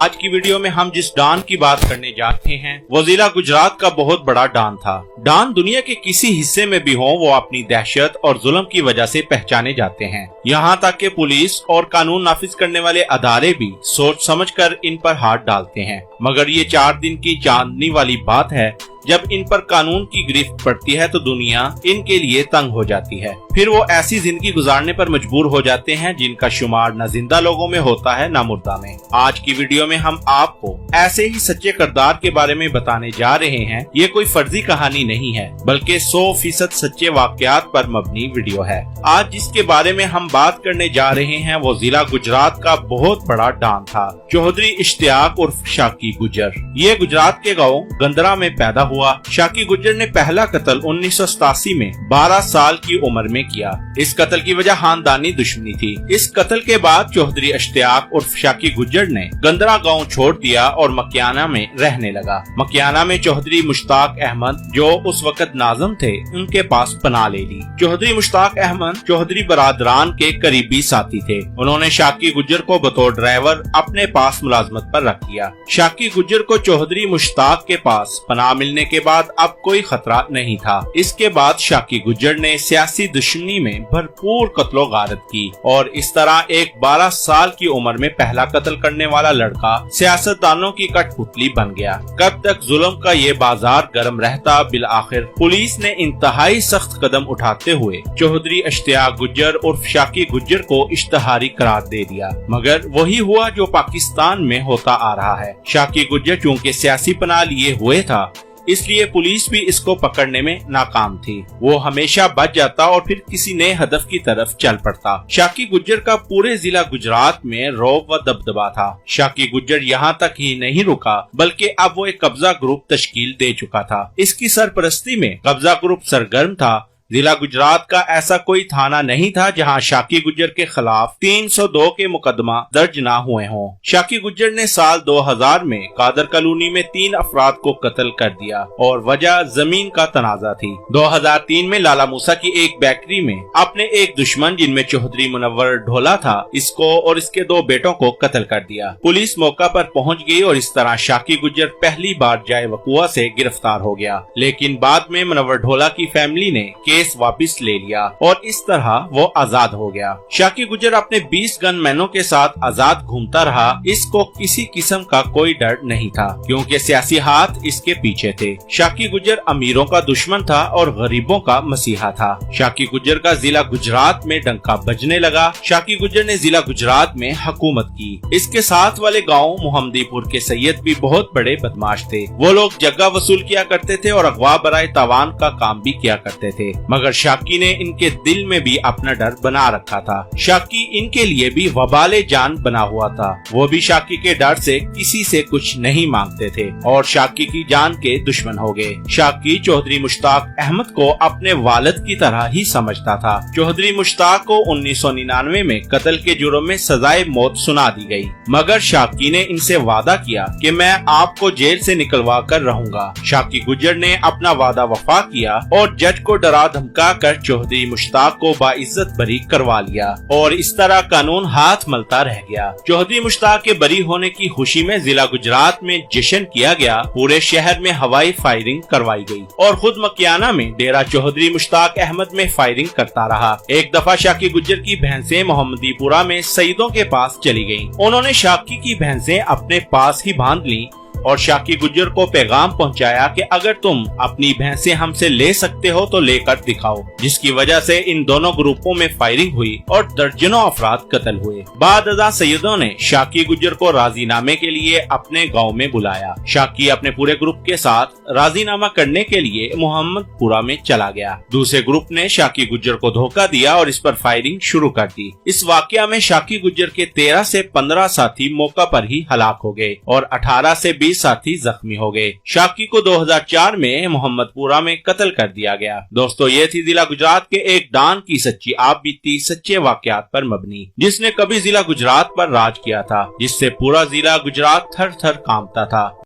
आज की वीडियो में हम जिस डॉन की बात करने जा रहे हैं वो जिला गुजरात का बहुत बड़ा डॉन था। डॉन दुनिया के किसी हिस्से में भी हो वो अपनी दहशत और जुल्म की वजह से पहचाने जाते हैं। यहाँ तक कि पुलिस और कानून नाफिज करने वाले अदारे भी सोच समझकर इन पर हाथ डालते हैं। मगर ये 4 दिन की चांदनी वाली बात है, जब इन पर कानून की गिरफ्त पड़ती है तो दुनिया इनके लिए तंग हो जाती है। फिर वो ऐसी जिंदगी गुजारने पर मजबूर हो जाते हैं जिनका शुमार न जिंदा लोगों में होता है न मुर्दा में। आज की वीडियो में हम आपको ऐसे ही सच्चे किरदार के बारे में बताने जा रहे हैं। ये कोई फर्जी कहानी नहीं है, बल्कि 100% सच्चे वाकयात पर मबनी वीडियो है। आज जिसके बारे में हम बात करने जा रहे हैं वो जिला गुजरात का बहुत बड़ा डॉन था, चौधरी इश्तियाक उर्फ शाकी गुज्जर। ये गुजरात के गाँव गंदरा में पैदा हुआ। शाकी गुज्जर ने पहला कत्ल 1987 में 12 साल की उम्र में किया। इस कत्ल की वजह खानदानी दुश्मनी थी। इस कत्ल के बाद चौधरी इश्तियाक उर्फ शाकी गुज्जर ने गंदरा गांव छोड़ दिया और मकियाना में रहने लगा। मकियाना में चौधरी मुश्ताक अहमद, जो उस वक्त नाज़िम थे, उनके पास पनाह ले ली। चौधरी मुश्ताक अहमद चौधरी बरादरान के करीबी साथी थे। उन्होंने शाकी गुज्जर को बतौर ड्राइवर अपने पास मुलाजमत पर रख लिया। शाकी गुज्जर को चौधरी मुश्ताक के पास पनाह मिलने के बाद अब कोई खतरा नहीं था। इसके बाद शाकी गुज्जर ने सियासी दुश्मनी में भरपूर कत्लो गारत की और इस तरह एक 12 साल की उम्र में पहला कत्ल करने वाला लड़का सियासतदानों की कठपुतली बन गया। कब तक जुल्म का ये बाजार गर्म रहता। बिल आखिर पुलिस ने इंतहाई सख्त कदम उठाते हुए चौधरी इश्तियाक गुज्जर उर्फ शाकी गुज्जर को इश्तिहारी करार दे दिया। मगर वही हुआ जो पाकिस्तान में होता आ रहा है। शाकी गुज्जर चूँकि सियासी पनाह लिए हुए था, इसलिए पुलिस भी इसको पकड़ने में नाकाम थी। वो हमेशा बच जाता और फिर किसी नए हदफ की तरफ चल पड़ता। शाकी गुज्जर का पूरे जिला गुजरात में रौब व दबदबा था। शाकी गुज्जर यहाँ तक ही नहीं रुका, बल्कि अब वो एक कब्जा ग्रुप तश्कील दे चुका था। इसकी सरपरस्ती में कब्जा ग्रुप सरगर्म था। जिला गुजरात का ऐसा कोई थाना नहीं था जहां शाकी गुज्जर के खिलाफ 302 के मुकदमा दर्ज न हुए हों। शाकी गुज्जर ने साल 2000 में कादर कॉलोनी में 3 अफराद को कत्ल कर दिया और वजह जमीन का तनाजा थी। 2003 में लाला मूसा की एक बेकरी में अपने एक दुश्मन, जिनमें चौधरी मुनव्वर ढोला था, इसको और इसके 2 बेटों को कत्ल कर दिया। पुलिस मौका पर पहुंच गई और इस तरह शाकी गुज्जर पहली बार जाए वकुआ से गिरफ्तार हो गया। लेकिन बाद में मुनव्वर ढोला की फैमिली ने केस वापस ले लिया और इस तरह वो आजाद हो गया। शाकी गुज्जर अपने 20 गनमैनों के साथ आजाद घूमता रहा। इसको किसी किस्म का कोई डर नहीं था, क्योंकि सियासी हाथ इसके पीछे थे। शाकी गुज्जर अमीरों का दुश्मन था और गरीबों का मसीहा था। शाकी गुज्जर का जिला गुजरात में डंका बजने लगा। शाकी गुज्जर ने जिला गुजरात में हुकूमत की। इसके साथ वाले गाँव मोहम्मदीपुर के सैयद भी बहुत बड़े बदमाश थे। वो लोग जगह वसूल किया करते थे और अगवा बराए तावान का काम भी किया करते थे। मगर शाकी ने इनके दिल में भी अपना डर बना रखा था। शाकी इनके लिए भी वबाले जान बना हुआ था। वो भी शाकी के डर से किसी से कुछ नहीं मांगते थे और शाकी की जान के दुश्मन हो गए। शाकी चौधरी मुश्ताक अहमद को अपने वालिद की तरह ही समझता था। चौधरी मुश्ताक को 1999 में कत्ल के जुर्म में सजाए मौत सुना दी गई, मगर शाकी ने इनसे वादा किया कि मैं आपको जेल से निकलवा कर रहूंगा। शाकी गुज्जर ने अपना वादा वफा किया और जज को डरा धमका कर चौधरी मुश्ताक को बाइज्जत बरी करवा लिया और इस तरह कानून हाथ मलता रह गया। चौधरी मुश्ताक के बरी होने की खुशी में जिला गुजरात में जश्न किया गया। पूरे शहर में हवाई फायरिंग करवाई गई और खुद मकियाना में डेरा चौधरी मुश्ताक अहमद में फायरिंग करता रहा। एक दफा शाकी गुज्जर की भैंसें मोहम्मदीपुरा में सईदों के पास चली गयी। उन्होंने शाकी की भैंसें अपने पास ही बांध ली और शाकी गुज्जर को पैगाम पहुंचाया कि अगर तुम अपनी भैंसें हमसे ले सकते हो तो लेकर दिखाओ, जिसकी वजह से इन दोनों ग्रुपों में फायरिंग हुई और दर्जनों अफराद कत्ल हुए। बाद अज़ा सैयदों ने शाकी गुज्जर को राजीनामे के लिए अपने गांव में बुलाया। शाकी अपने पूरे ग्रुप के साथ राजीनामा करने के लिए मोहम्मदपुरा में चला गया। दूसरे ग्रुप ने शाकी गुज्जर को धोखा दिया और इस पर फायरिंग शुरू कर दी। इस वाकया में शाकी गुज्जर के 13 से 15 साथी मौका पर ही हलाक हो गए और 18 से 20 साथी जख्मी हो गए। शाकी को 2004 में मोहम्मदपुरा में कत्ल कर दिया गया। दोस्तों, ये थी जिला गुजरात के एक डॉन की सच्ची आप बीती सच्चे वाकयात पर मबनी, जिसने कभी जिला गुजरात पर राज किया था, जिससे पूरा जिला गुजरात थर थर कांपता था।